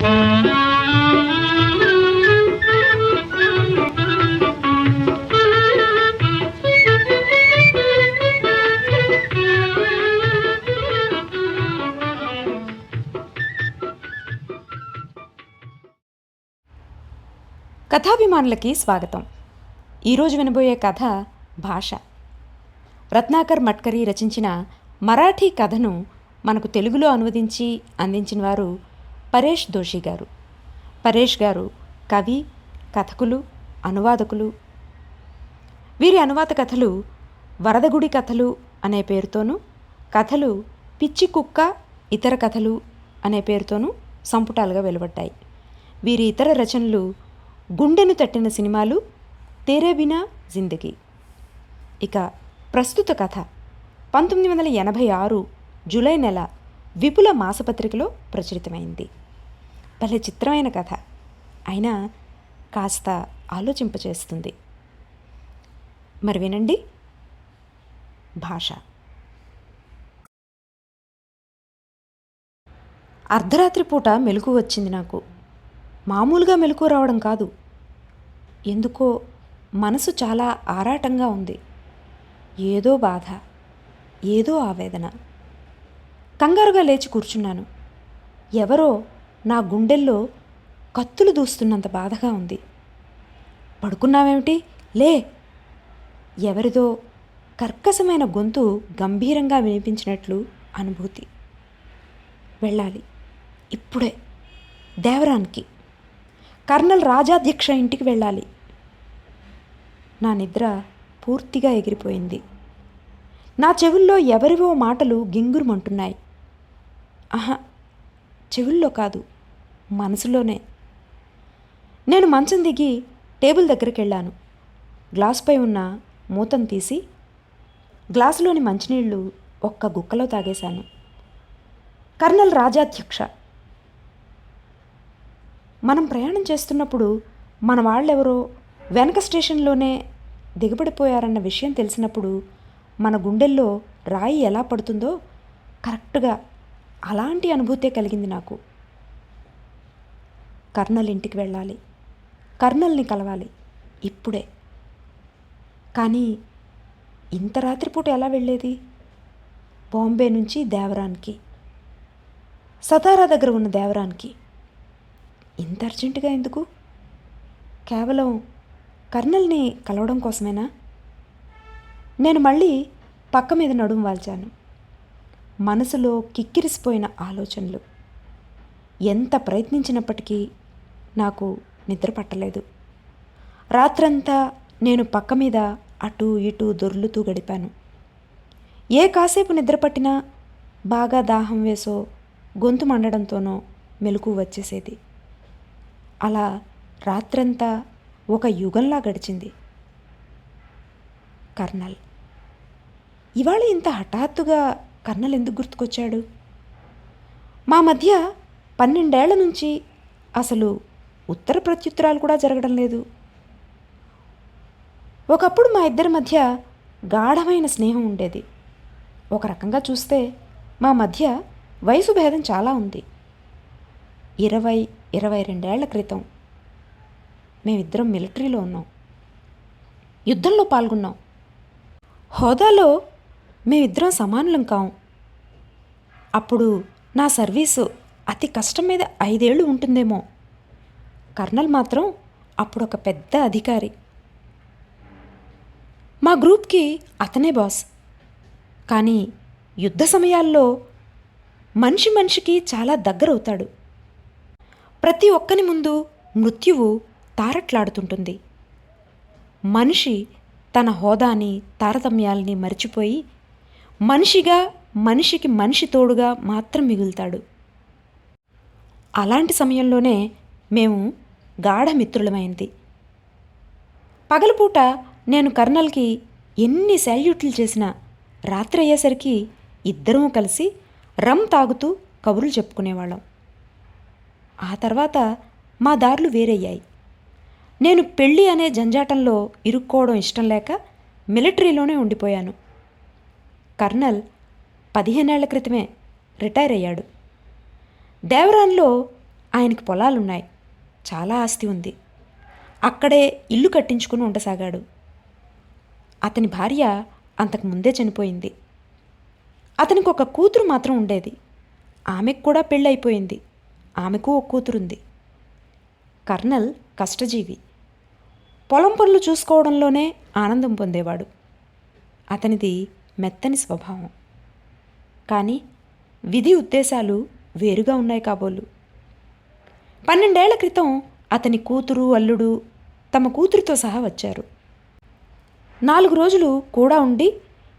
కథాభిమానులకి స్వాగతం. ఈరోజు వినబోయే కథ భాష. రత్నాకర్ మట్కరీ రచించిన మరాఠీ కథను మనకు తెలుగులో అనువదించి అందించిన వారు పరేష్ దోషి గారు. పరేష్ గారు కవి, కథకులు, అనువాదకులు. వీరి అనువాద కథలు వరదగుడి కథలు అనే పేరుతోనూ, కథలు పిచ్చి కుక్క ఇతర కథలు అనే పేరుతోనూ సంపుటాలుగా వెలువడ్డాయి. వీరి ఇతర రచనలు గుండెను తట్టిన సినిమాలు, తేరే బినా జిందగీ. ఇక ప్రస్తుత కథ 1986 జూలై నెల విపుల మాసపత్రికలో ప్రచురితమైంది. భలే చిత్రమైన కథ, అయినా కాస్త ఆలోచింపచేస్తుంది. మరి వినండి. భాష. అర్ధరాత్రి పూట మెలకువ వచ్చింది నాకు. మామూలుగా మెలకువ రావడం కాదు, ఎందుకో మనసు చాలా ఆరాటంగా ఉంది. ఏదో బాధ, ఏదో ఆవేదన. కంగారుగా లేచి కూర్చున్నాను. ఎవరో నా గుండెల్లో కత్తులు దూస్తున్నంత బాధగా ఉంది. పడుకున్నావేమిటి, లే. ఎవరిదో కర్కశమైన గొంతు గంభీరంగా వినిపించినట్లు అనుభూతి. వెళ్ళాలి ఇప్పుడే, దేవరానికి, కర్నల్ రాజాధ్యక్ష ఇంటికి వెళ్ళాలి. నా నిద్ర పూర్తిగా ఎగిరిపోయింది. నా చెవుల్లో ఎవరివో మాటలు గింగురుమంటున్నాయి. ఆహా, చెవుల్లో కాదు, మనసులోనే. నేను మంచం దిగి టేబుల్ దగ్గరికి వెళ్ళాను. గ్లాసుపై ఉన్న మూతను తీసి గ్లాసులోని మంచినీళ్లు ఒక్క గుక్కలో తాగేశాను. కర్నల్ రాజాధ్యక్ష. మనం ప్రయాణం చేస్తున్నప్పుడు మన వాళ్ళెవరో వెనక స్టేషన్లోనే దిగబడిపోయారన్న విషయం తెలిసినప్పుడు మన గుండెల్లో రాయి ఎలా పడుతుందో కరెక్ట్గా అలాంటి అనుభూతే కలిగింది నాకు. కర్నల్ ఇంటికి వెళ్ళాలి, కర్నల్ని కలవాలి ఇప్పుడే. కానీ ఇంత రాత్రిపూట ఎలా వెళ్ళేది? బాంబే నుంచి దేవరానికి, సతారా దగ్గర ఉన్న దేవరానికి. ఇంత అర్జెంటుగా ఎందుకు? కేవలం కర్నల్ని కలవడం కోసమేనా? నేను మళ్ళీ పక్క మీద నడుము వాల్చాను. మనసులో కిక్కిరిసిపోయిన ఆలోచనలు. ఎంత ప్రయత్నించినప్పటికీ నాకు నిద్ర పట్టలేదు. రాత్రంతా నేను పక్క మీద అటూ ఇటూ దొర్లుతూ గడిపాను. ఏ కాసేపు నిద్ర పట్టినా బాగా దాహం వేసో, గొంతు మండడంతోనో మెలకువ వచ్చేసేది. అలా రాత్రంతా ఒక యుగంలా గడిచింది. కర్నల్. ఇవాళ ఇంత హఠాత్తుగా కర్నల్ ఎందుకు గుర్తుకొచ్చాడు? మా మధ్య 12 ఏళ్ల నుంచి అసలు ఉత్తర ప్రత్యుత్తరాలు కూడా జరగడం లేదు. ఒకప్పుడు మా ఇద్దరి మధ్య గాఢమైన స్నేహం ఉండేది. ఒక రకంగా చూస్తే మా మధ్య వయసు భేదం చాలా ఉంది. 20-22 ఏళ్ల క్రితం మేమిద్దరం మిలిటరీలో ఉన్నాం. యుద్ధంలో పాల్గొన్నాం. హోదాలో మేమిద్దరం సమానులం కాం. అప్పుడు నా సర్వీసు అతి కష్టం మీద 5 ఏళ్ళు ఉంటుందేమో. కర్నల్ మాత్రం అప్పుడు ఒక పెద్ద అధికారి. మా గ్రూప్కి అతనే బాస్. కానీ యుద్ధ సమయాల్లో మనిషి మనిషికి చాలా దగ్గరవుతాడు. ప్రతి ఒక్కని ముందు మృత్యువు తారట్లాడుతుంటుంది. మనిషి తన హోదాని, తారతమ్యాల్ని మరిచిపోయి మనిషిగా, మనిషికి మనిషి తోడుగా మాత్రం మిగులుతాడు. అలాంటి సమయంలోనే మేము గాఢ మిత్రులమైంది. పగలపూట నేను కర్నల్కి ఎన్ని శాల్యూట్లు చేసినా రాత్రి అయ్యేసరికి ఇద్దరం కలిసి రమ్ తాగుతూ కబుర్లు చెప్పుకునేవాళ్ళం. ఆ తర్వాత మా దారులు వేరయ్యాయి. నేను పెళ్ళి అనే జంజాటంలో ఇరుక్కోవడం ఇష్టం లేక మిలిటరీలోనే ఉండిపోయాను. కర్నల్ 15 ఏళ్ల క్రితమే రిటైర్ అయ్యాడు. దేవరాన్లో ఆయనకి పొలాలున్నాయి, చాలా ఆస్తి ఉంది. అక్కడే ఇల్లు కట్టించుకుని ఉండసాగాడు. అతని భార్య అంతకు ముందే చనిపోయింది. అతనికి ఒక కూతురు మాత్రం ఉండేది. ఆమెకు కూడా పెళ్ళైపోయింది. ఆమెకు ఒక కూతురుంది. కర్నల్ కష్టజీవి. పొలం పనులు చూసుకోవడంలోనే ఆనందం పొందేవాడు. అతనిది మెత్తని స్వభావం. కానీ విధి ఉద్దేశాలు వేరుగా ఉన్నాయి కాబోలు. 12 ఏళ్ల క్రితం అతని కూతురు, అల్లుడు తమ కూతురితో సహా వచ్చారు. 4 రోజులు కూడా ఉండి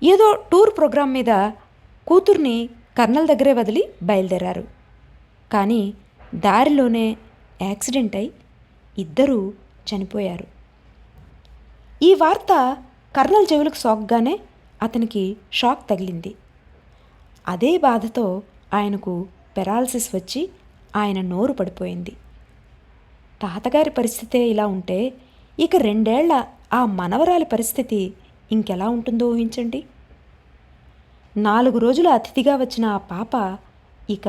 ఏదో టూర్ ప్రోగ్రాం మీద కూతుర్ని కర్నల్ దగ్గరే వదిలి బయలుదేరారు. కానీ దారిలోనే యాక్సిడెంట్ అయి ఇద్దరూ చనిపోయారు. ఈ వార్త కర్నల్ చెవులకు సోకగానే అతనికి షాక్ తగిలింది. అదే బాధతో ఆయనకు పెరాలసిస్ వచ్చి ఆయన నోరు పడిపోయింది. తాతగారి పరిస్థితే ఇలా ఉంటే ఇక 2 ఏళ్ల ఆ మనవరాలి పరిస్థితి ఇంకెలా ఉంటుందో ఊహించండి. 4 రోజుల అతిథిగా వచ్చిన ఆ పాప ఇక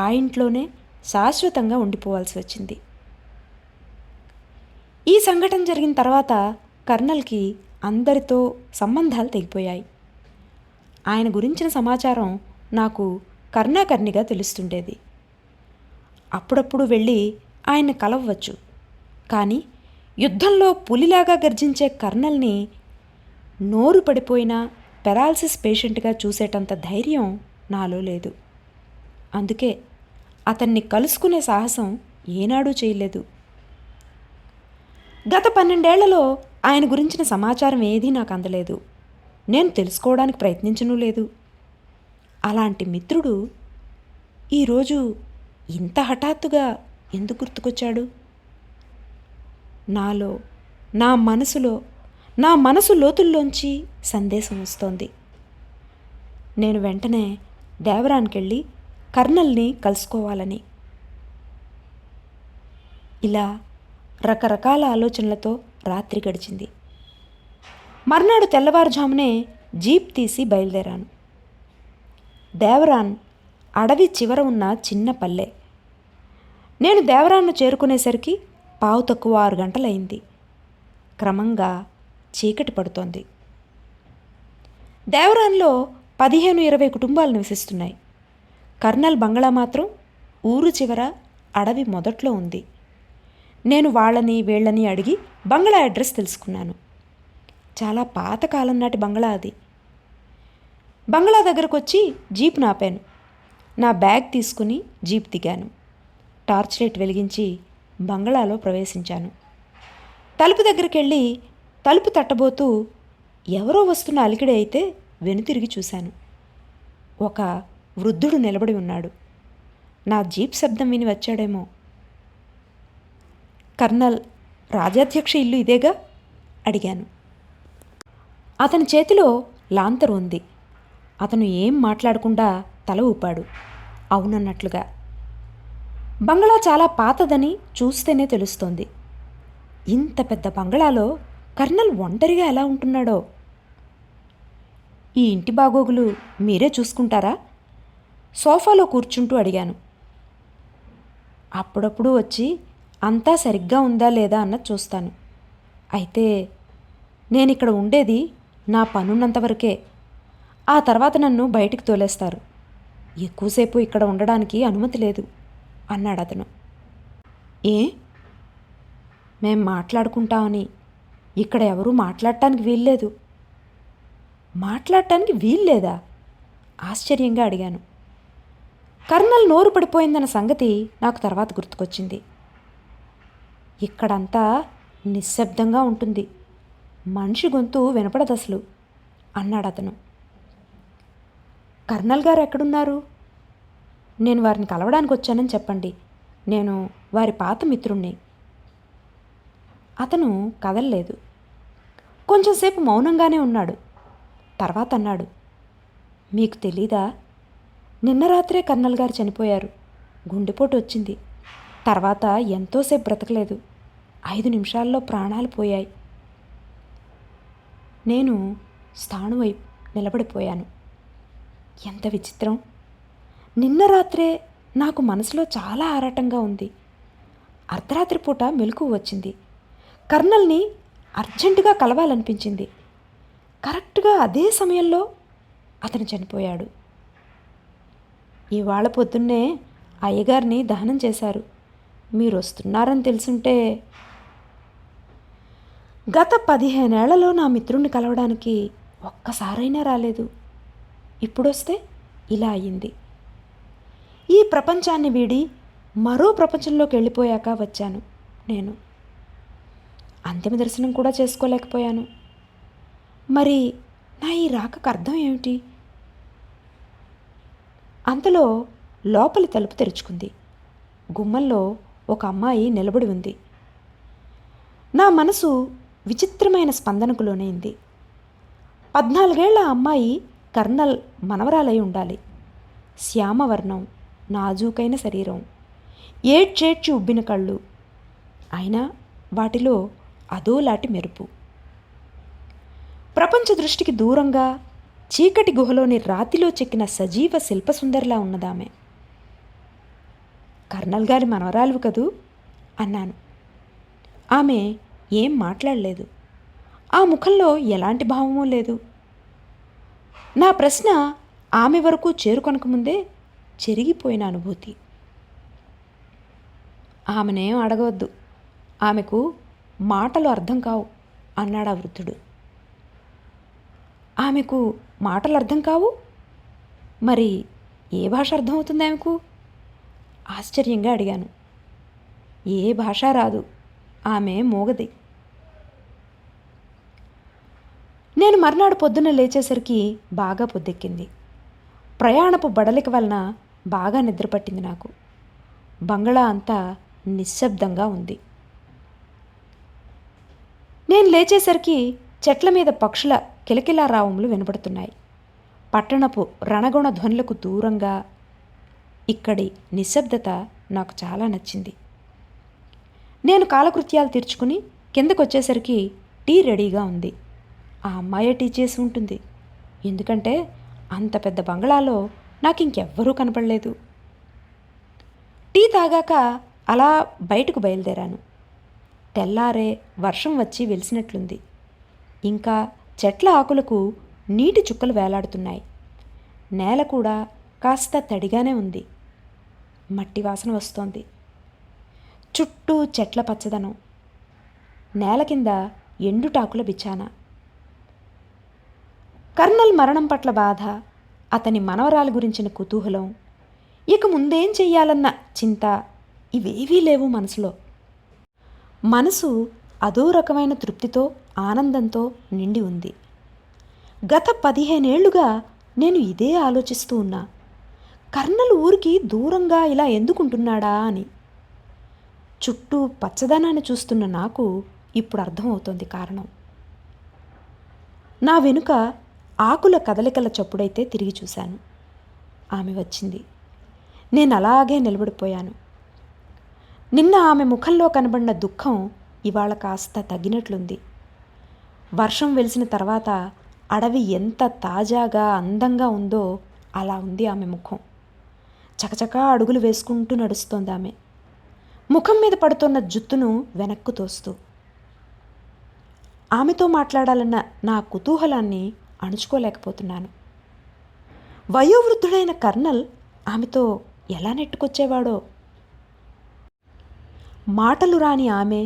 ఆ ఇంట్లోనే శాశ్వతంగా ఉండిపోవాల్సి వచ్చింది. ఈ సంఘటన జరిగిన తర్వాత కర్నల్కి అందరితో సంబంధాలు తెగిపోయాయి. ఆయన గురించిన సమాచారం నాకు కర్ణాకర్ణిగా తెలుస్తుండేది. అప్పుడప్పుడు వెళ్ళి ఆయన్ని కలవవచ్చు. కానీ యుద్ధంలో పులిలాగా గర్జించే కర్నల్ని నోరు పడిపోయిన పెరాలసిస్ పేషెంట్గా చూసేటంత ధైర్యం నాలో లేదు. అందుకే అతన్ని కలుసుకునే సాహసం ఏనాడూ చేయలేదు. గత 12 ఏళ్లలో ఆయన గురించిన సమాచారం ఏదీ నాకు అందలేదు. నేను తెలుసుకోవడానికి ప్రయత్నించనూ లేదు. అలాంటి మిత్రుడు ఈరోజు ఇంత హఠాత్తుగా ఎందుకు గుర్తుకొచ్చాడు? నాలో, నా మనసు లోతుల్లోంచి సందేశం వస్తోంది. నేను వెంటనే దేవరాన్కెళ్ళి కర్నల్ని కలుసుకోవాలని. ఇలా రకరకాల ఆలోచనలతో రాత్రి గడిచింది. మర్నాడు తెల్లవారుజామునే జీప్ తీసి బయలుదేరాను. దేవరాన్ అడవి చివర ఉన్న చిన్న పల్లె. నేను దేవరాన్ను చేరుకునేసరికి 6:15 గంటలయింది. క్రమంగా చీకటి పడుతోంది. దేవరాన్లో 15-20 కుటుంబాలు నివసిస్తున్నాయి. కర్నల్ బంగళా మాత్రం ఊరు చివర అడవి మొదట్లో ఉంది. నేను వాళ్ళని వీళ్ళని అడిగి బంగళా అడ్రస్ తెలుసుకున్నాను. చాలా పాతకాలం నాటి బంగళా అది. బంగళా దగ్గరకు వచ్చి జీప్ నాపాను. నా బ్యాగ్ తీసుకుని జీప్ దిగాను. టార్చ్ లైట్ వెలిగించి బంగళాలో ప్రవేశించాను. తలుపు దగ్గరికి వెళ్ళి తలుపు తట్టబోతూ ఎవరో వస్తున్న అలికిడి అయితే వెనుతిరిగి చూశాను. ఒక వృద్ధుడు నిలబడి ఉన్నాడు. నా జీప్ శబ్దం విని వచ్చాడేమో. కర్నల్ రాజ్యాధ్యక్ష ఇల్లు ఇదేగా అడిగాను. అతని చేతిలో లాంతరు ఉంది. అతను ఏం మాట్లాడకుండా తల ఊపాడు, అవునన్నట్లుగా. బంగళా చాలా పాతదని చూస్తేనే తెలుస్తోంది. ఇంత పెద్ద బంగళాలో కర్నల్ ఒంటరిగా ఎలా ఉంటున్నాడో. ఈ ఇంటి బాగోగులు మీరే చూసుకుంటారా? సోఫాలో కూర్చుంటూ అడిగాను. అప్పుడప్పుడు వచ్చి అంతా సరిగ్గా ఉందా లేదా అన్నది చూస్తాను. అయితే నేనిక్కడ ఉండేది నా పనున్నంతవరకే. ఆ తర్వాత నన్ను బయటికి తోలేస్తారు. ఎక్కువసేపు ఇక్కడ ఉండడానికి అనుమతి లేదు అన్నాడు అతను. ఏ? మేం మాట్లాడుకుంటామని ఇక్కడ ఎవరూ మాట్లాడటానికి వీల్లేదు. మాట్లాడటానికి వీల్లేదా? ఆశ్చర్యంగా అడిగాను. కర్నల్ నోరు పడిపోయిందన్న సంగతి నాకు తర్వాత గుర్తుకొచ్చింది. ఇక్కడంతా నిశ్శబ్దంగా ఉంటుంది, మనిషి గొంతు వినపడదసలు అన్నాడు అతను. కర్నల్ గారు ఎక్కడున్నారు? నేను వారిని కలవడానికి వచ్చానని చెప్పండి. నేను వారి పాత మిత్రుణ్ణి. అతను కదల్లేదు. కొంచెంసేపు మౌనంగానే ఉన్నాడు. తర్వాత అన్నాడు, మీకు తెలీదా? నిన్న రాత్రే కర్నల్ గారు చనిపోయారు. గుండెపోటు వచ్చింది. తర్వాత ఎంతోసేపు బ్రతకలేదు. 5 నిమిషాల్లో ప్రాణాలు పోయాయి. నేను స్థాణువై నిలబడిపోయాను. ఎంత విచిత్రం! నిన్న రాత్రే నాకు మనసులో చాలా ఆరాటంగా ఉంది. అర్ధరాత్రి పూట మెలకువ వచ్చింది. కర్నల్ని అర్జెంటుగా కలవాలనిపించింది. కరెక్ట్గా అదే సమయంలో అతను చనిపోయాడు. ఇవాళ పొద్దున్నే అయ్యగారిని దహనం చేశారు. మీరు వస్తున్నారని తెలుసుంటే. గత 15 ఏళ్లలో నా మిత్రుణ్ణి కలవడానికి ఒక్కసారైనా రాలేదు. ఇప్పుడొస్తే ఇలా అయ్యింది. ఈ ప్రపంచాన్ని వీడి మరో ప్రపంచంలోకి వెళ్ళిపోయాక వచ్చాను నేను. అంతిమ దర్శనం కూడా చేసుకోలేకపోయాను. మరి నా ఈ రాకకు అర్థం ఏమిటి? అంతలో లోపలి తలుపు తెరుచుకుంది. గుమ్మంలో ఒక అమ్మాయి నిలబడి ఉంది. నా మనసు విచిత్రమైన స్పందనకు లోనైంది. 14 ఏళ్ల అమ్మాయి కర్నల్ మనవరాలై ఉండాలి. శ్యామవర్ణం, నాజూకైన శరీరం, ఏడ్చేడ్చి ఉబ్బిన కళ్ళు, అయినా వాటిలో అదోలాంటి మెరుపు. ప్రపంచ దృష్టికి దూరంగా చీకటి గుహలోని రాతిలో చెక్కిన సజీవ శిల్పసుందరిలా ఉన్నదామె. కర్నల్ గారి మనవరాలు కదూ అన్నాను. ఆమె ఏం మాట్లాడలేదు. ఆ ముఖంలో ఎలాంటి భావమూ లేదు. నా ప్రశ్న ఆమె వరకు చేరుకొనకముందే చెరిగిపోయిన అనుభూతి. ఆమెనేం అడగవద్దు, ఆమెకు మాటలు అర్థం కావు అన్నాడు ఆ వృద్ధుడు. ఆమెకు మాటలు అర్థం కావు? మరి ఏ భాష అర్థమవుతుంది ఆమెకు? ఆశ్చర్యంగా అడిగాను. ఏ భాష రాదు, ఆమె మోగది. నేను మర్నాడు పొద్దున్న లేచేసరికి బాగా పొద్దెక్కింది. ప్రయాణపు బడలిక వలన బాగా నిద్రపట్టింది నాకు. బంగళా అంతా నిశ్శబ్దంగా ఉంది. నేను లేచేసరికి చెట్ల మీద పక్షుల కిలకిలారావములు వినపడుతున్నాయి. పట్టణపు రణగుణ ధ్వనులకు దూరంగా ఇక్కడి నిశ్శబ్దత నాకు చాలా నచ్చింది. నేను కాలకృత్యాలు తీర్చుకుని కిందకొచ్చేసరికి టీ రెడీగా ఉంది. ఆ అమ్మాయే టీ చేసి ఉంటుంది. ఎందుకంటే అంత పెద్ద బంగళాలో నాకు ఇంకెవ్వరూ కనపడలేదు. టీ తాగాక అలా బయటకు బయలుదేరాను. తెల్లారే వర్షం వచ్చి వెలిసినట్లుంది. ఇంకా చెట్ల ఆకులకు నీటి చుక్కలు వేలాడుతున్నాయి. నేల కూడా కాస్త తడిగానే ఉంది. మట్టి వాసన వస్తోంది. చుట్టూ చెట్ల పచ్చదనం, నేల కింద ఎండుటాకుల బిచానా. కర్నల్ మరణం పట్ల బాధ, అతని మనవరాలు గురించిన కుతూహలం, ఇక ముందేం చెయ్యాలన్న చింత ఇవేవీ లేవు మనసులో. మనసు అదో రకమైన తృప్తితో, ఆనందంతో నిండి ఉంది. గత 15 ఏళ్లుగా నేను ఇదే ఆలోచిస్తూ ఉన్నా. కర్నల్ ఊరికి దూరంగా ఇలా ఎందుకుంటున్నాడా అని. చుట్టూ పచ్చదనాన్ని చూస్తున్న నాకు ఇప్పుడు అర్థమవుతోంది కారణం. నా వెనుక ఆకుల కదలికల చప్పుడైతే తిరిగి చూశాను. ఆమె వచ్చింది. నేను అలాగే నిలబడిపోయాను. నిన్న ఆమె ముఖంలో కనబడిన దుఃఖం ఇవాళ కాస్త తగ్గినట్లుంది. వర్షం వెలిసిన తర్వాత అడవి ఎంత తాజాగా అందంగా ఉందో అలా ఉంది ఆమె ముఖం. చకచకా అడుగులు వేసుకుంటూ నడుస్తోంది ఆమె, ముఖం మీద పడుతున్న జుత్తును వెనక్కు తోస్తూ. ఆమెతో మాట్లాడాలన్న నా కుతూహలాన్ని అణుచుకోలేకపోతున్నాను. వయోవృద్ధుడైన కర్నల్ ఆమెతో ఎలా నెట్టుకొచ్చేవాడో. మాటలు రాని ఆమె,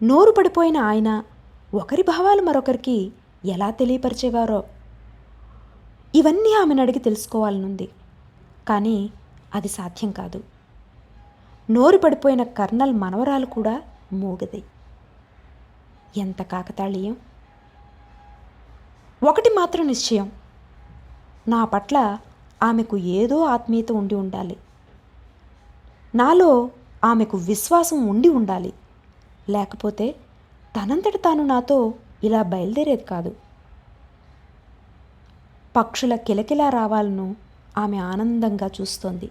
నోరు పడిపోయిన ఆయన ఒకరి భావాలు మరొకరికి ఎలా తెలియపరిచేవారో. ఇవన్నీ ఆమెను అడిగి తెలుసుకోవాలనుంది. కానీ అది సాధ్యం కాదు. నోరు పడిపోయిన కర్నల్ మనవరాలు కూడా మూగది. ఎంత కాకతాళీయం! ఒకటి మాత్రం నిశ్చయం, నా పట్ల ఆమెకు ఏదో ఆత్మీయత ఉండి ఉండాలి. నాలో ఆమెకు విశ్వాసం ఉండి ఉండాలి. లేకపోతే తనంతట తాను నాతో ఇలా బయలుదేరేది కాదు. పక్షుల కిలకిలా రావాలను ఆమె ఆనందంగా చూస్తోంది.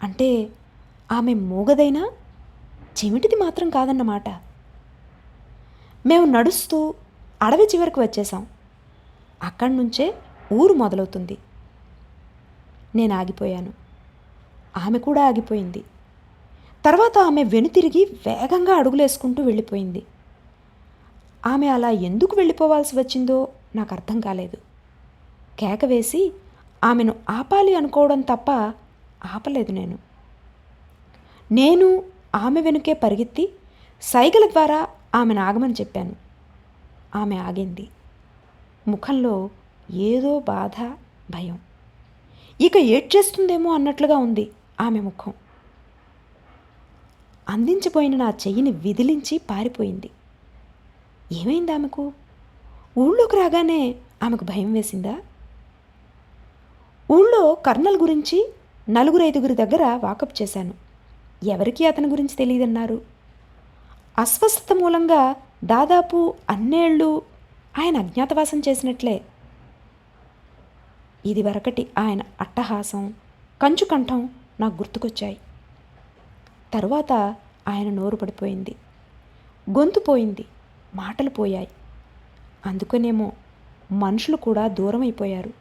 అంటే ఆమె మూగదైనా చెమిటిది మాత్రం కాదన్నమాట. మేము నడుస్తూ అడవి చివరికి వచ్చేసాం. అక్కడి నుంచే ఊరు మొదలవుతుంది. నేను ఆగిపోయాను. ఆమె కూడా ఆగిపోయింది. తర్వాత ఆమె వెనుతిరిగి వేగంగా అడుగులేసుకుంటూ వెళ్ళిపోయింది. ఆమె అలా ఎందుకు వెళ్ళిపోవాల్సి వచ్చిందో నాకు అర్థం కాలేదు. కేక వేసి ఆమెను ఆపాలి అనుకోవడం తప్ప ఆపలేదు నేను ఆమె వెనుకే పరిగెత్తి సైగల ద్వారా ఆమెను ఆగమని చెప్పాను. ఆమె ఆగింది. ముఖంలో ఏదో బాధ, భయం. ఇక ఏడ్చేస్తుందేమో అన్నట్లుగా ఉంది ఆమె ముఖం. అందించిపోయిన నా చెయ్యిని విదిలించి పారిపోయింది. ఏమైంది ఆమెకు? ఊళ్ళోకి రాగానే ఆమెకు భయం వేసిందా? ఊళ్ళో కర్నల్ గురించి 4-5 దగ్గర వాకప్ చేశాను. ఎవరికీ అతని గురించి తెలియదన్నారు. అస్వస్థత మూలంగా దాదాపు అన్నేళ్ళు ఆయన అజ్ఞాతవాసం చేసినట్లే. ఇదివరకటి ఆయన అట్టహాసం, కంచుకంఠం నాకు గుర్తుకొచ్చాయి. తరువాత ఆయన నోరు పడిపోయింది, గొంతు పోయింది, మాటలు పోయాయి. అందుకనేమో మనుషులు కూడా దూరం అయిపోయారు.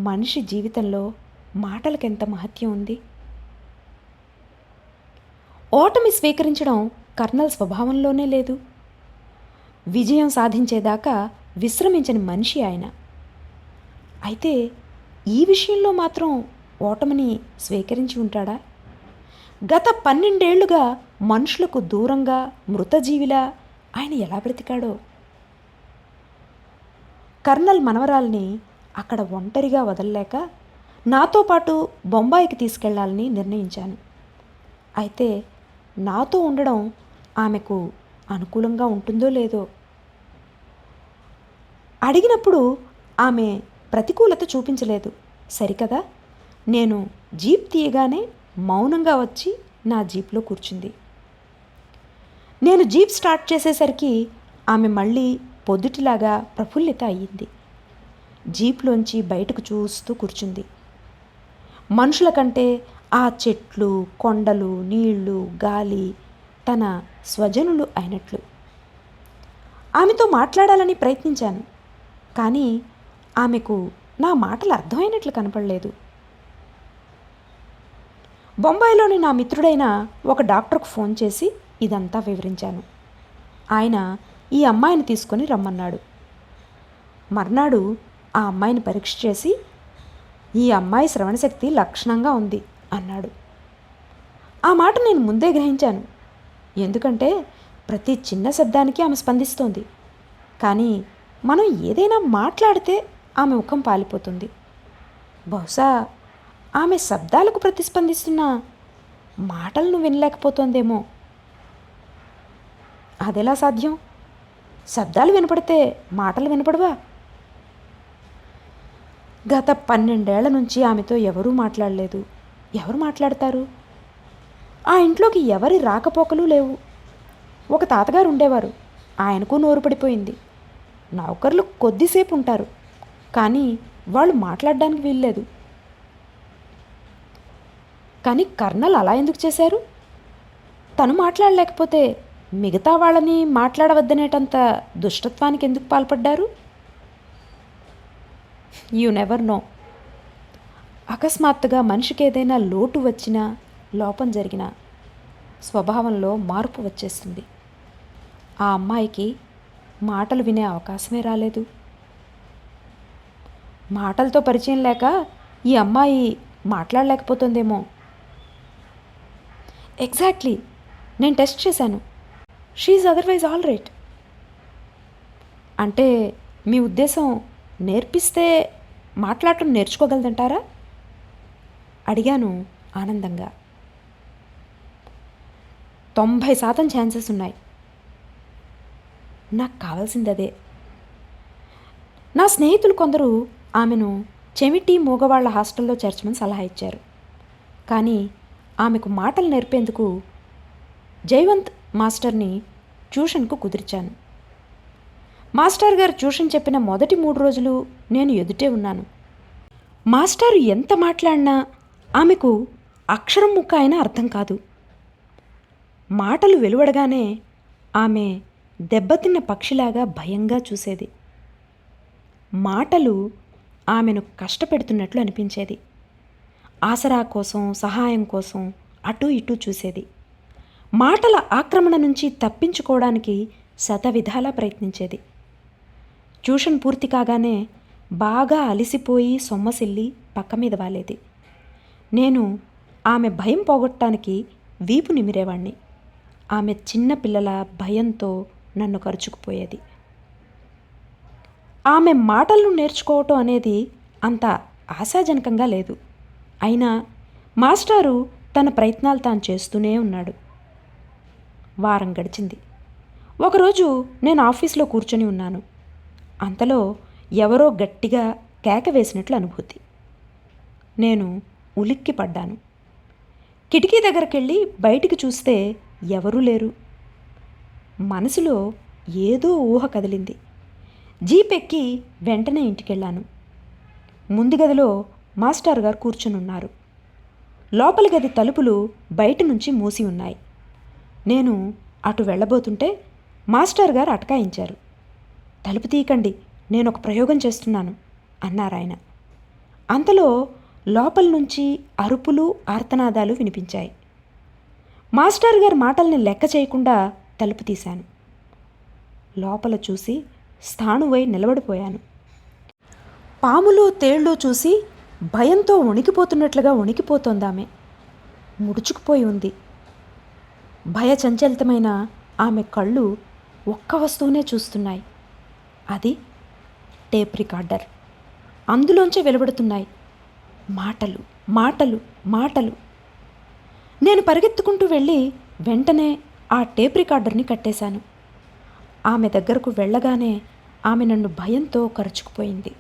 మనిషి జీవితంలో మాటలకెంత మహత్యం ఉంది. ఓటమి స్వీకరించడం కర్నల్ స్వభావంలోనే లేదు. విజయం సాధించేదాకా విశ్రమించని మనిషి ఆయన. అయితే ఈ విషయంలో మాత్రం ఓటమిని స్వీకరించి ఉంటాడా? గత 12 ఏళ్లుగా మనుషులకు దూరంగా మృతజీవిలా ఆయన ఎలా బ్రతికాడో. కర్నల్ మనవరాల్ని అక్కడ ఒంటరిగా వదలలేక నాతో పాటు బొంబాయికి తీసుకెళ్లాలని నిర్ణయించాను. అయితే నాతో ఉండడం ఆమెకు అనుకూలంగా ఉంటుందో లేదో. అడిగినప్పుడు ఆమె ప్రతికూలత చూపించలేదు. సరికదా, నేను జీప్ తీయగానే మౌనంగా వచ్చి నా జీప్లో కూర్చుంది. నేను జీప్ స్టార్ట్ చేసేసరికి ఆమె మళ్ళీ పొద్దుటిలాగా ప్రఫుల్లిత అయ్యింది. జీప్లోంచి బయటకు చూస్తూ కూర్చుంది. మనుషుల కంటే ఆ చెట్లు, కొండలు, నీళ్లు, గాలి తన స్వజనులు అయినట్లు. ఆమెతో మాట్లాడాలని ప్రయత్నించాను, కానీ ఆమెకు నా మాటలు అర్థమైనట్లు కనపడలేదు. బొంబాయిలోని నా మిత్రుడైన ఒక డాక్టర్కు ఫోన్ చేసి ఇదంతా వివరించాను. ఆయన ఈ అమ్మాయిని తీసుకొని రమ్మన్నాడు. మర్నాడు ఆ అమ్మాయిని పరీక్ష చేసి, ఈ అమ్మాయి శ్రవణశక్తి లక్షణంగా ఉంది అన్నాడు. ఆ మాట నేను ముందే గ్రహించాను. ఎందుకంటే ప్రతి చిన్న శబ్దానికి ఆమె స్పందిస్తోంది. కానీ మనం ఏదైనా మాట్లాడితే ఆమె ముఖం పాలిపోతుంది. బహుశా ఆమె శబ్దాలకు ప్రతిస్పందిస్తున్న మాటలను వినలేకపోతోందేమో. అదెలా సాధ్యం? శబ్దాలు వినపడితే మాటలు వినపడవా? గత 12 ఏళ్ల నుంచి ఆమెతో ఎవరూ మాట్లాడలేదు. ఎవరు మాట్లాడతారు? ఆ ఇంట్లోకి ఎవరి రాకపోకలు లేవు. ఒక తాతగారు ఉండేవారు, ఆయనకు నోరు పడిపోయింది. నౌకర్లు కొద్దిసేపు ఉంటారు, కానీ వాళ్ళు మాట్లాడడానికి వీల్లేదు. కానీ కర్నల్ అలా ఎందుకు చేశారు? తను మాట్లాడలేకపోతే మిగతా వాళ్ళని మాట్లాడవద్దనేటంత దుష్టత్వానికి ఎందుకు పాల్పడ్డారు? You never know. అకస్మాత్తుగా మనిషికి ఏదైనా లోటు వచ్చినా, లోపం జరిగినా స్వభావంలో మార్పు వచ్చేస్తుంది. ఆ అమ్మాయికి మాటలు వినే అవకాశమే రాలేదు. మాటలతో పరిచయం లేక ఈ అమ్మాయి మాట్లాడలేకపోతుందేమో. ఎగ్జాక్ట్లీ, నేను టెస్ట్ చేశాను. She otherwise all right. అంటే మీ ఉద్దేశం నేర్పిస్తే మాట్లాడటం నేర్చుకోగలదంటారా? అడిగాను ఆనందంగా. 90% ఛాన్సెస్ ఉన్నాయి. నాకు కావాల్సింది అదే. నా స్నేహితులు కొందరు ఆమెను చెమిటి మూగవాళ్ల హాస్టల్లో చేర్చమని సలహా ఇచ్చారు. కానీ ఆమెకు మాటలు నేర్పేందుకు జైవంత్ మాస్టర్ని ట్యూషన్కు కుదిర్చాను. మాస్టర్ గారు ట్యూషన్ చెప్పిన మొదటి 3 రోజులు నేను ఎదుటే ఉన్నాను. మాస్టారు ఎంత మాట్లాడినా ఆమెకు అక్షరం ముక్క అయినా అర్థం కాదు. మాటలు వెలువడగానే ఆమె దెబ్బతిన్న పక్షిలాగా భయంగా చూసేది. మాటలు ఆమెను కష్టపెడుతున్నట్లు అనిపించేది. ఆసరా కోసం, సహాయం కోసం అటూ ఇటూ చూసేది. మాటల ఆక్రమణ నుంచి తప్పించుకోవడానికి శతవిధాలా ప్రయత్నించేది. ట్యూషన్ పూర్తి కాగానే బాగా అలిసిపోయి సొమ్మసిల్లి పక్క మీద వాలేది. నేను ఆమె భయం పోగొట్టడానికి వీపు నిమిరేవాణ్ణి. ఆమె చిన్న పిల్లల భయంతో నన్ను కరుచుకుపోయేది. ఆమె మాటలను నేర్చుకోవటం అనేది అంత ఆశాజనకంగా లేదు. అయినా మాస్టారు తన ప్రయత్నాలు తాను చేస్తూనే ఉన్నాడు. వారం గడిచింది. ఒకరోజు నేను ఆఫీస్లో కూర్చొని ఉన్నాను. అంతలో ఎవరో గట్టిగా కేక వేసినట్లు అనుభూతి. నేను ఉలిక్కి పడ్డాను. కిటికీ దగ్గరకెళ్ళి బయటికి చూస్తే ఎవరూ లేరు. మనసులో ఏదో ఊహ కదిలింది. జీప్ ఎక్కి వెంటనే ఇంటికెళ్ళాను. ముందు గదిలో మాస్టర్ గారు కూర్చుని ఉన్నారు. లోపలి గది తలుపులు బయట నుంచి మూసి ఉన్నాయి. నేను అటు వెళ్ళబోతుంటే మాస్టర్ గారు అటకాయించారు. తలుపు తీయకండి, నేను ఒక ప్రయోగం చేస్తున్నాను అన్నారాయన. అంతలో లోపల నుంచి అరుపులు, ఆర్తనాదాలు వినిపించాయి. మాస్టర్ గారి మాటల్ని లెక్క చేయకుండా తలుపు తీశాను. లోపల చూసి స్థాణువై నిలబడిపోయాను. పాములు, తేళ్ళు చూసి భయంతో వణికిపోతున్నట్లుగా వణికిపోతోందామె. ముడుచుకుపోయి ఉంది. భయచంచలితమైన ఆమె కళ్ళు ఒక్క వస్తువునే చూస్తున్నాయి. అది టేప్ రికార్డర్. అందులోంచి వెలువడుతున్నాయి మాటలు, మాటలు, మాటలు. నేను పరిగెత్తుకుంటూ వెళ్ళి వెంటనే ఆ టేప్ రికార్డర్ని కట్టేశాను. ఆమె దగ్గరకు వెళ్ళగానే ఆమె నన్ను భయంతో కరుచుకుపోయింది.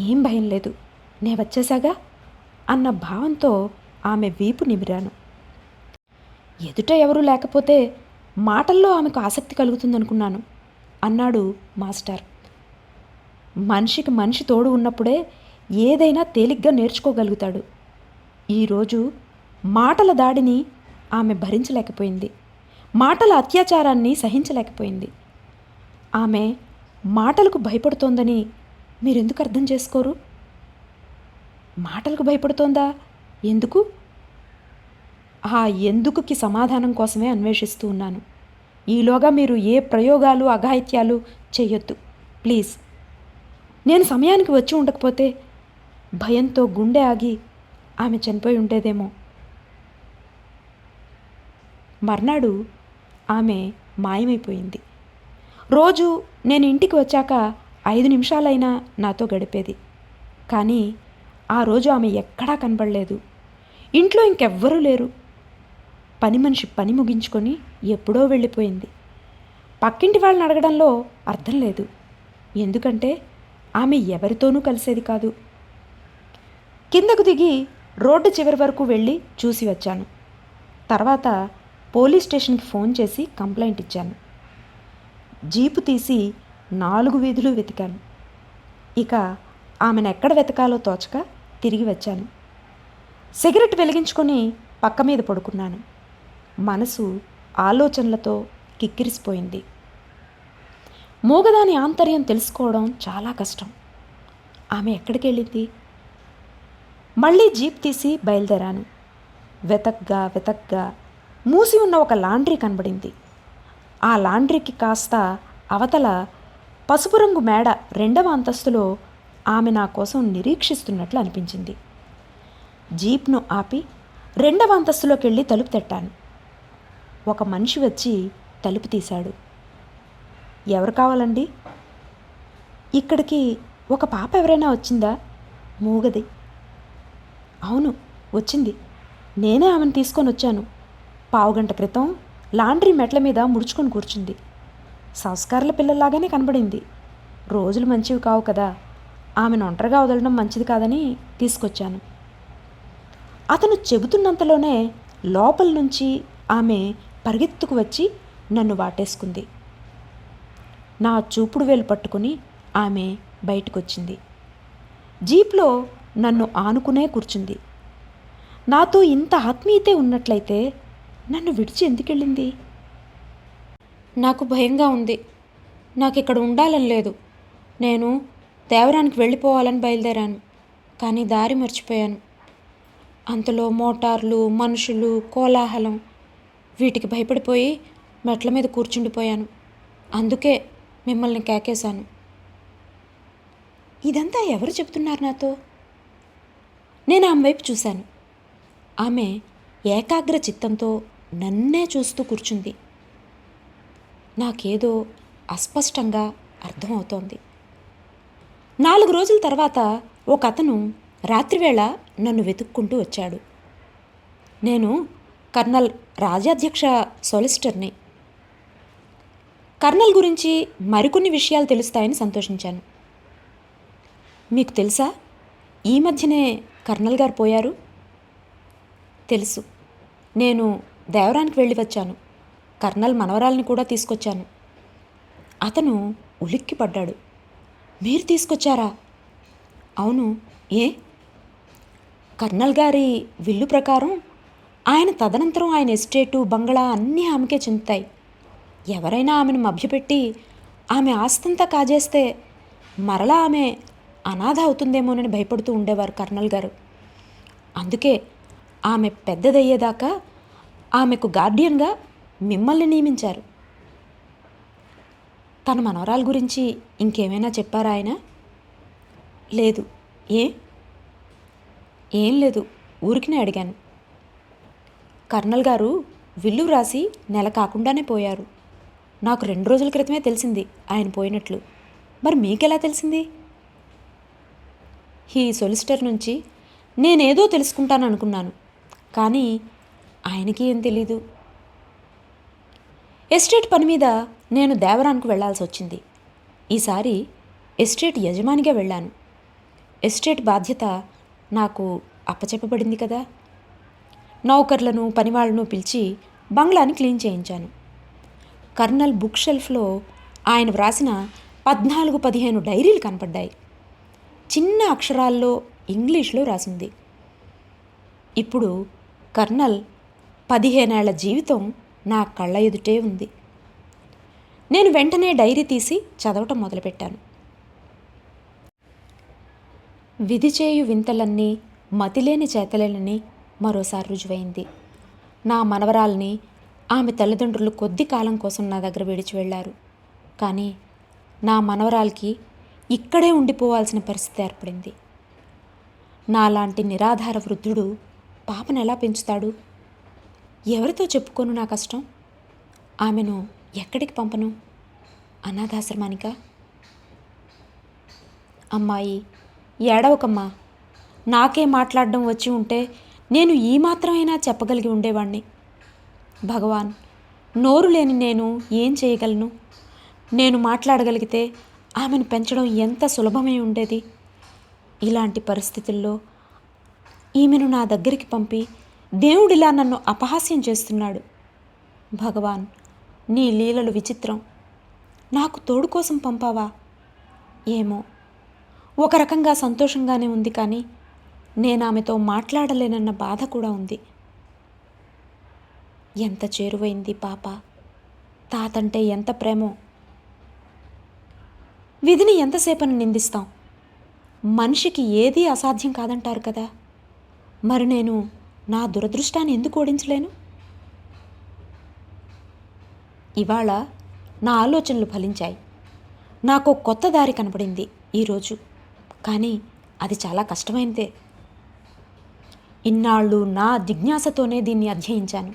ఏం భయం లేదు, నే వచ్చేసాగా అన్న భావంతో ఆమె వీపు నిమిరాను. ఎదుట ఎవరూ లేకపోతే మాటల్లో ఆమెకు ఆసక్తి కలుగుతుందనుకున్నాను అన్నాడు మాస్టర్. మనిషికి మనిషి తోడు ఉన్నప్పుడే ఏదైనా తేలిగ్గా నేర్చుకోగలుగుతాడు. ఈరోజు మాటల దాడిని ఆమె భరించలేకపోయింది. మాటల అత్యాచారాన్ని సహించలేకపోయింది. ఆమె మాటలకు భయపడుతోందని మీరెందుకు అర్థం చేసుకోరు? మాటలకు భయపడుతోందా? ఎందుకు? ఆ ఎందుకుకి సమాధానం కోసమే అన్వేషిస్తూ ఉన్నాను. ఈలోగా మీరు ఏ ప్రయోగాలు, అఘాయిత్యాలు చేయొద్దు ప్లీజ్. నేను సమయానికి వచ్చి ఉండకపోతే భయంతో గుండె ఆగి ఆమె చనిపోయి ఉండేదేమో. మర్నాడు ఆమె మాయమైపోయింది. రోజు నేను ఇంటికి వచ్చాక 5 నిమిషాలైనా నాతో గడిపేది. కానీ ఆ రోజు ఆమె ఎక్కడా కనబడలేదు. ఇంట్లో ఇంకెవ్వరూ లేరు. పని మనిషి పని ముగించుకొని ఎప్పుడో వెళ్ళిపోయింది. పక్కింటి వాళ్ళని అడగడంలో అర్థం లేదు. ఎందుకంటే ఆమె ఎవరితోనూ కలిసేది కాదు. కిందకు దిగి రోడ్డు చివరి వరకు వెళ్ళి చూసి వచ్చాను. తర్వాత పోలీస్ స్టేషన్కి ఫోన్ చేసి కంప్లైంట్ ఇచ్చాను. జీపు తీసి 4 వీధులు వెతికాను. ఇక ఆమెను ఎక్కడ వెతకాలో తోచక తిరిగి వచ్చాను. సిగరెట్ వెలిగించుకొని పక్క మీద పడుకున్నాను. మనసు ఆలోచనలతో కిక్కిరిసిపోయింది. మూగదాని ఆంతర్యం తెలుసుకోవడం చాలా కష్టం. ఆమె ఎక్కడికి వెళ్ళింది? మళ్ళీ జీప్ తీసి బయలుదేరాను. వెతగ్గా వెతగ్గా మూసి ఉన్న ఒక లాండ్రీ కనబడింది. ఆ లాండ్రీకి కాస్త అవతల పసుపు రంగు మేడ 2వ అంతస్తులో ఆమె నా కోసం నిరీక్షిస్తున్నట్లు అనిపించింది. జీప్ను ఆపి 2వ అంతస్తులోకి వెళ్ళి తలుపు తట్టాను. ఒక మనిషి వచ్చి తలుపు తీశాడు. ఎవరు కావాలండి? ఇక్కడికి ఒక పాప ఎవరైనా వచ్చిందా? మూగది. అవును వచ్చింది. నేనే ఆమెను తీసుకొని వచ్చాను. పావుగంట క్రితం లాండ్రీ మెట్ల మీద ముడుచుకొని కూర్చుంది. సంస్కారాల పిల్లల్లాగానే కనబడింది. రోజులు మంచివి కావు కదా, ఆమెను ఒంటరిగా వదలడం మంచిది కాదని తీసుకొచ్చాను. అతను చెబుతున్నంతలోనే లోపల నుంచి ఆమె పరిగెత్తుకు వచ్చి నన్ను వాటేసుకుంది. నా చూపుడు వేలు పట్టుకుని ఆమె బయటకొచ్చింది. జీప్లో నన్ను ఆనుకునే కూర్చుంది. నాతో ఇంత ఆత్మీయతే ఉన్నట్లయితే నన్ను విడిచి ఎందుకెళ్ళింది? నాకు భయంగా ఉంది. నాకు ఇక్కడ ఉండాలని లేదు. నేను దేవరానికి వెళ్ళిపోవాలని బయలుదేరాను. కానీ దారి మర్చిపోయాను. అంతలో మోటార్లు, మనుషులు, కోలాహలం వీటికి భయపడిపోయి మెట్ల మీద కూర్చుండిపోయాను. అందుకే మిమ్మల్ని కేకేశాను. ఇదంతా ఎవరు చెప్తున్నారు నాతో? నేను ఆమె వైపు చూశాను. ఆమె ఏకాగ్ర చిత్తంతో నన్నే చూస్తూ కూర్చుంది. నాకేదో అస్పష్టంగా అర్థమవుతోంది. 4 రోజుల తర్వాత ఒక అతను రాత్రివేళ నన్ను వెతుక్కుంటూ వచ్చాడు. నేను కర్నల్ రాజ్యాధ్యక్ష సొలిసిటర్ని. కర్నల్ గురించి మరికొన్ని విషయాలు తెలుస్తాయని సంతోషించాను. మీకు తెలుసా, ఈ మధ్యనే కర్నల్ గారు పోయారు? తెలుసు. నేను దేవరానికి వెళ్ళి వచ్చాను. కర్నల్ మనవరాల్ని కూడా తీసుకొచ్చాను. అతను ఉలిక్కిపడ్డాడు. మీరు తీసుకొచ్చారా? అవును. ఏ? కర్నల్ గారి విల్లు ప్రకారం ఆయన తదనంతరం ఆయన ఎస్టేటు, బంగళా అన్నీ ఆమెకే చెందుతాయి. ఎవరైనా ఆమెను మభ్యపెట్టి ఆమె ఆస్తంతా కాజేస్తే మరలా ఆమె అనాథ అవుతుందేమోనని భయపడుతూ ఉండేవారు కర్నల్ గారు. అందుకే ఆమె పెద్దదయ్యేదాకా ఆమెకు గార్డియన్గా మిమ్మల్ని నియమించారు. తన మనవరాల గురించి ఇంకేమైనా చెప్పారా ఆయన? లేదు. ఏ? ఏం లేదు, ఊరికినే అడిగాను. కర్నల్ గారు విల్లు రాసి నెల కాకుండానే పోయారు. నాకు 2 రోజుల క్రితమే తెలిసింది ఆయన పోయినట్లు. మరి మీకెలా తెలిసింది? ఈ సొలిసిటర్ నుంచి నేనేదో తెలుసుకుంటాననుకున్నాను, కానీ ఆయనకి ఏం తెలీదు. ఎస్టేట్ పని మీద నేను దేవరానికి వెళ్లాల్సి వచ్చింది. ఈసారి ఎస్టేట్ యజమానిగా వెళ్ళాను. ఎస్టేట్ బాధ్యత నాకు అప్పచెప్పబడింది కదా. నౌకర్లను, పనివాళ్లను పిలిచి బంగ్లాని క్లీన్ చేయించాను. కర్నల్ బుక్ షెల్ఫ్లో ఆయన వ్రాసిన 14-15 డైరీలు కనపడ్డాయి. చిన్న అక్షరాల్లో ఇంగ్లీష్లో రాసింది. ఇప్పుడు కర్నల్ 15 ఏళ్ల జీవితం నా కళ్ళ ఎదుటే ఉంది. నేను వెంటనే డైరీ తీసి చదవటం మొదలుపెట్టాను. విధి చేయు వింతలన్నీ మతిలేని చేతలేనని మరోసారి రుజువైంది. నా మనవరాల్ని ఆమె తల్లిదండ్రులు కొద్ది కాలం కోసం నా దగ్గర విడిచి వెళ్ళారు. కానీ నా మనవరాలకి ఇక్కడే ఉండిపోవాల్సిన పరిస్థితి ఏర్పడింది. నాలాంటి నిరాధార వృద్ధుడు పాపను ఎలా పెంచుతాడు? ఎవరితో చెప్పుకోను నా కష్టం? ఆమెను ఎక్కడికి పంపను? అనాథాశ్రమానికా? అమ్మాయి, ఏడవకమ్మా. నాకే మాట్లాడడం వచ్చి ఉంటే నేను ఈ మాత్రమైనా చెప్పగలిగి ఉండేవాణ్ణి. భగవాన్, నోరు లేని నేను ఏం చేయగలను? నేను మాట్లాడగలిగితే ఆమెను పెంచడం ఎంత సులభమై ఉండేది. ఇలాంటి పరిస్థితుల్లో ఈమెను నా దగ్గరికి పంపి దేవుడిలా నన్ను అపహాస్యం చేస్తున్నాడు. భగవాన్, నీ లీలలు విచిత్రం. నాకు తోడు కోసం పంపావా? ఏమో, ఒక రకంగా సంతోషంగానే ఉంది, కానీ నేను ఆమెతో మాట్లాడలేనన్న బాధ కూడా ఉంది. ఎంత చేరువైంది పాప. తాతంటే ఎంత ప్రేమో. విధిని ఎంతసేపని నిందిస్తాం? మనిషికి ఏదీ అసాధ్యం కాదంటారు కదా. మరి నేను నా దురదృష్టాన్ని ఎందుకు ఓడించలేను? ఇవాళ నా ఆలోచనలు ఫలించాయి. నాకు కొత్త దారి కనపడింది ఈరోజు. కానీ అది చాలా కష్టమైనదే. ఇన్నాళ్ళు నా జిజ్ఞాసతోనే దీన్ని అధ్యయించాను.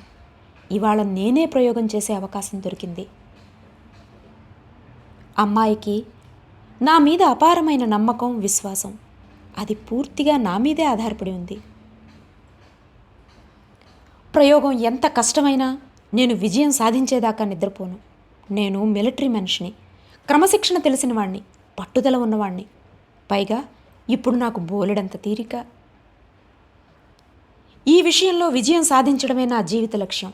ఇవాళ నేనే ప్రయోగం చేసే అవకాశం దొరికింది. అమ్మాయికి నా మీద అపారమైన నమ్మకం, విశ్వాసం. అది పూర్తిగా నా మీదే ఆధారపడి ఉంది. ప్రయోగం ఎంత కష్టమైనా నేను విజయం సాధించేదాకా నిద్రపోను. నేను మిలిటరీ మనిషిని, క్రమశిక్షణ తెలిసిన వాణ్ణి, పట్టుదల ఉన్నవాణ్ణి. పైగా ఇప్పుడు నాకు బోలెడంత తీరిక. ఈ విషయంలో విజయం సాధించడమే నా జీవిత లక్ష్యం.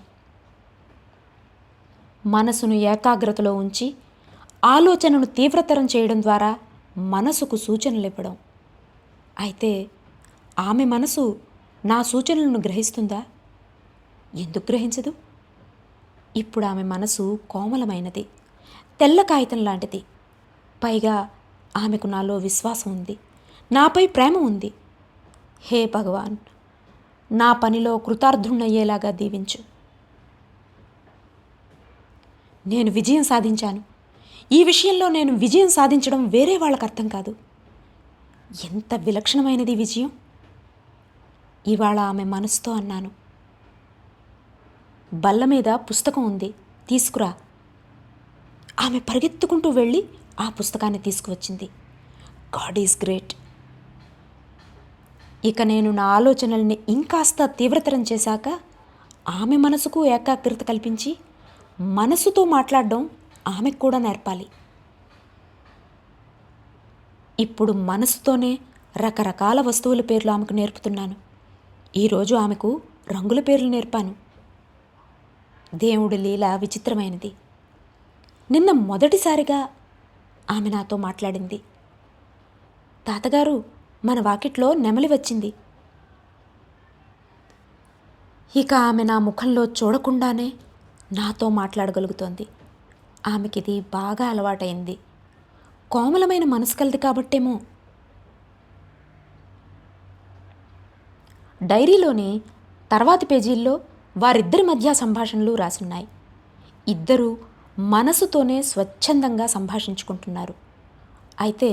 మనసును ఏకాగ్రతలో ఉంచి ఆలోచనను తీవ్రతరం చేయడం ద్వారా మనసుకు సూచనలు ఇవ్వడం. అయితే ఆమె మనసు నా సూచనలను గ్రహిస్తుందా? ఎందుకు గ్రహించదు? ఇప్పుడు ఆమె మనసు కోమలమైనది, తెల్ల కాగితం లాంటిది. పైగా ఆమెకు నాలో విశ్వాసం ఉంది, నాపై ప్రేమ ఉంది. హే భగవాన్, నా పనిలో కృతార్థుణ్ణయ్యేలాగా దీవించు. నేను విజయం సాధించాను. ఈ విషయంలో నేను విజయం సాధించడం వేరే వాళ్ళకు అర్థం కాదు. ఎంత విలక్షణమైనది విజయం. ఇవాళ ఆమె మనసుతో అన్నాను, బల్ల మీద పుస్తకం ఉంది, తీసుకురా. ఆమె పరిగెత్తుకుంటూ వెళ్ళి ఆ పుస్తకాన్ని తీసుకువచ్చింది. God is great. ఇక నేను నా ఆలోచనల్ని ఇంకాస్త తీవ్రతరం చేశాక ఆమె మనసుకు ఏకాగ్రత కల్పించి మనసుతో మాట్లాడడం ఆమెకు కూడా నేర్పాలి. ఇప్పుడు మనసుతోనే రకరకాల వస్తువుల పేర్లు ఆమెకు నేర్పుతున్నాను. ఈరోజు ఆమెకు రంగుల పేర్లు నేర్పాను. దేవుడి లీల విచిత్రమైనది. నిన్న మొదటిసారిగా ఆమె నాతో మాట్లాడింది. తాతగారు, మన వాకిట్లో నెమలి వచ్చింది. ఇక ఆమె నా ముఖంలో చూడకుండానే నాతో మాట్లాడగలుగుతోంది. ఆమెకిది బాగా అలవాటైంది. కోమలమైన మనసు కలది కాబట్టేమో. డైరీలోని తర్వాతి పేజీల్లో వారిద్దరి మధ్య సంభాషణలు రాసున్నాయి. ఇద్దరూ మనసుతోనే స్వచ్ఛందంగా సంభాషించుకుంటున్నారు. అయితే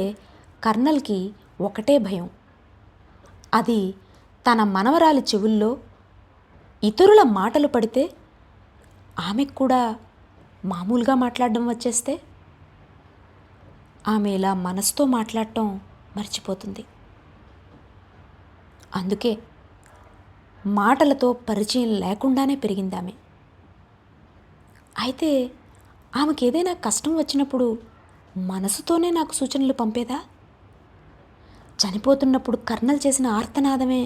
కర్నల్కి ఒకటే భయం. అది తన మనవరాలి చెవుల్లో ఇతరుల మాటలు పడితే ఆమెకు కూడా మామూలుగా మాట్లాడడం వచ్చేస్తే ఆమె ఇలా మనసుతో మాట్లాడటం మర్చిపోతుంది. అందుకే మాటలతో పరిచయం లేకుండానే పెరిగింది ఆమె. అయితే ఆమెకి ఏదైనా కష్టం వచ్చినప్పుడు మనసుతోనే నాకు సూచనలు పంపేదా? చనిపోతున్నప్పుడు కర్నల్ చేసిన ఆర్తనాదమే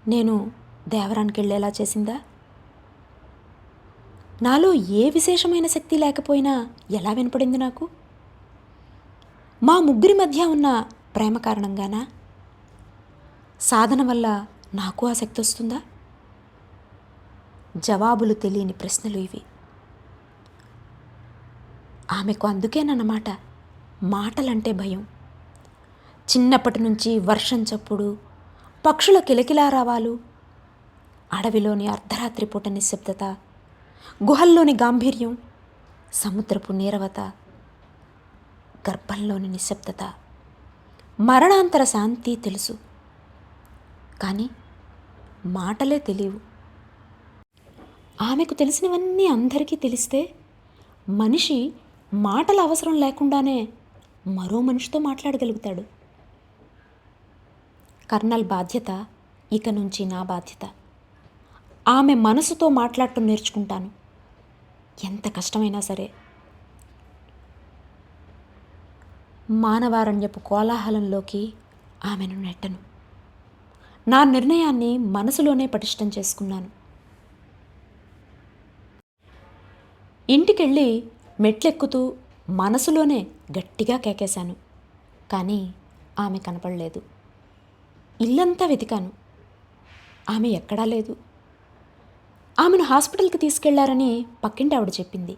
నేను దేవరానికి వెళ్ళేలా చేసిందా? నాలో ఏ విశేషమైన శక్తి లేకపోయినా ఎలా వినపడింది నాకు? మా ముగ్గురి మధ్య ఉన్న ప్రేమ కారణంగానా? సాధన వల్ల నాకు ఆ శక్తి వస్తుందా? జవాబులు తెలియని ప్రశ్నలు ఇవి. ఆమెకు అందుకేనన్నమాట మాటలంటే భయం. చిన్నప్పటి నుంచి వర్షం చప్పుడు, పక్షుల కిలకిలారావాలు, అడవిలోని అర్ధరాత్రి పూట నిశ్శబ్దత, గుహల్లోని గాంభీర్యం, సముద్రపు నీరవత, గర్భంలోని నిశ్శబ్దత, మరణాంతర శాంతి తెలుసు. కానీ మాటలే తెలియవు. ఆమెకు తెలిసినవన్నీ అందరికీ తెలిస్తే మనిషి మాటల అవసరం లేకుండానే మరో మనిషితో మాట్లాడగలుగుతాడు. కర్నల్ బాధ్యత ఇక నుంచి నా బాధ్యత. ఆమె మనసుతో మాట్లాడటం నేర్చుకుంటాను, ఎంత కష్టమైనా సరే. మానవారణ్యపు కోలాహలంలోకి ఆమెను నెట్టను. నా నిర్ణయాన్ని మనసులోనే పటిష్టం చేసుకున్నాను. ఇంటికెళ్ళి మెట్లెక్కుతూ మనసులోనే గట్టిగా కేకేశాను. కానీ ఆమె కనపడలేదు. ఇల్లంతా వెతికాను, ఆమె ఎక్కడా లేదు. ఆమెను హాస్పిటల్కి తీసుకెళ్లారని పక్కింటి ఆవిడ చెప్పింది.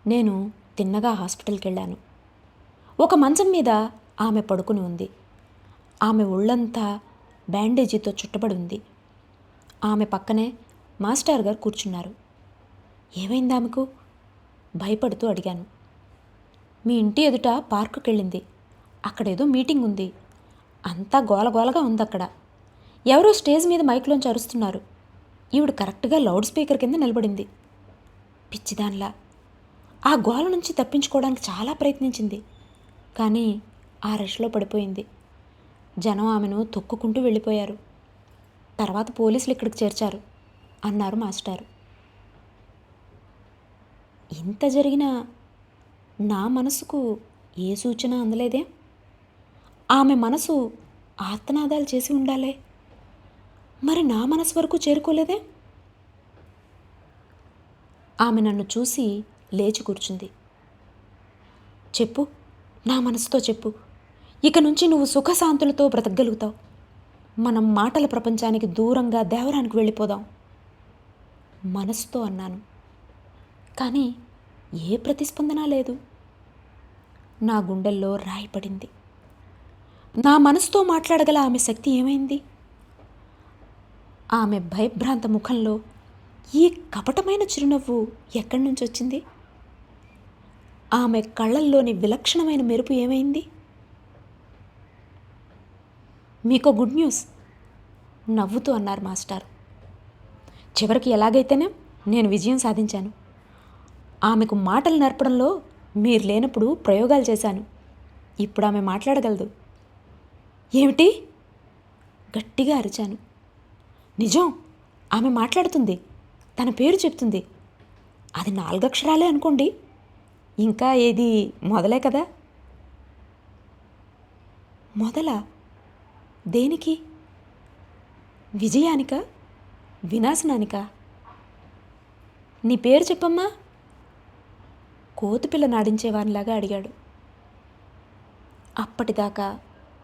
నేను తిన్నగా హాస్పిటల్కి వెళ్ళాను. ఒక మంచం మీద ఆమె పడుకుని ఉంది. ఆమె ఒళ్ళంతా బ్యాండేజీతో చుట్టబడి ఉంది. ఆమె పక్కనే మాస్టర్ గారు కూర్చున్నారు. ఏమైంది ఆమెకు? భయపడుతూ అడిగాను. మీ ఇంటి ఎదుట పార్కుకి వెళ్ళింది. అక్కడేదో మీటింగ్ ఉంది. అంతా గోలగోలగా ఉంది అక్కడ. ఎవరో స్టేజ్ మీద మైక్లోంచి అరుస్తున్నారు. ఈవిడ కరెక్ట్గా లౌడ్ స్పీకర్ కింద నిలబడింది. పిచ్చిదాన్లా ఆ గోల నుంచి తప్పించుకోవడానికి చాలా ప్రయత్నించింది. కానీ ఆ రష్లో పడిపోయింది. జనం ఆమెను తొక్కుకుంటూ వెళ్ళిపోయారు. తర్వాత పోలీసులు ఇక్కడికి చేర్చారు అన్నారు మాస్టారు. ఇంత జరిగినా నా మనసుకు ఏ సూచన అందలేదే? ఆమె మనసు ఆర్తనాదాలు చేసి ఉండాలే, మరి నా మనసు వరకు చేరుకోలేదే? ఆమె నన్ను చూసి లేచి కూర్చుంది. చెప్పు, నా మనసుతో చెప్పు. ఇక నుంచి నువ్వు సుఖశాంతులతో బ్రతకగలుగుతావు. మనం మాటల ప్రపంచానికి దూరంగా దేవరానికి వెళ్ళిపోదాం మనసుతో అన్నాను. కానీ ఏ ప్రతిస్పందన లేదు. నా గుండెల్లో రాయి పడింది. నా మనసుతో మాట్లాడగల ఆమె శక్తి ఏమైంది? ఆమె భయభ్రాంత ముఖంలో ఈ కపటమైన చిరునవ్వు ఎక్కడి నుంచి వచ్చింది? ఆమె కళ్ళల్లోని విలక్షణమైన మెరుపు ఏమైంది? మీకో గుడ్ న్యూస్, నవ్వుతూ అన్నారు మాస్టారు. చివరికి ఎలాగైతేనే నేను విజయం సాధించాను. ఆమెకు మాటలు నేర్పడంలో మీరు లేనప్పుడు ప్రయోగాలు చేశాను. ఇప్పుడు ఆమె మాట్లాడగలదు. ఏమిటి? గట్టిగా అరిచాను. నిజం, ఆమె మాట్లాడుతుంది. తన పేరు చెప్తుంది. అది 4 అక్షరాలే అనుకోండి. ఇంకా ఏది మొదలే కదా. మొదలా? దేనికి? విజయానికా, వినాశనానికా? నీ పేరు చెప్పమ్మా, కోతిపిల్ల నాడించేవానిలాగా అడిగాడు. అప్పటిదాకా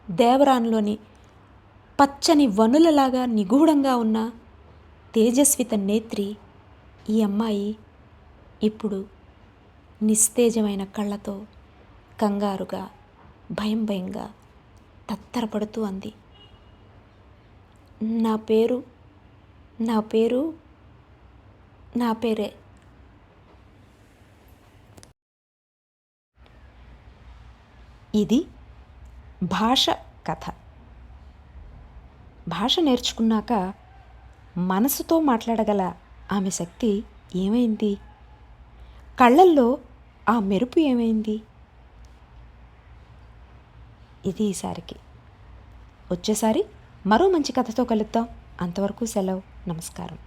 దేవరాన్లోని పచ్చని వనులలాగా నిగూఢంగా ఉన్న తేజస్విత నేత్రి ఈ అమ్మాయి ఇప్పుడు నిస్తేజమైన కళ్ళతో కంగారుగా, భయం భయంగా తత్తరపడుతూ అంది. నా పేరే. ఇది భాష కథ. భాష నేర్చుకున్నాక మనసుతో మాట్లాడగల ఆమె శక్తి ఏమైంది? కళ్ళల్లో ఆ మెరుపు ఏమైంది? ఇది ఈసారికి. వచ్చేసారి మరో మంచి కథతో కలుద్దాం. అంతవరకు సెలవు. నమస్కారం.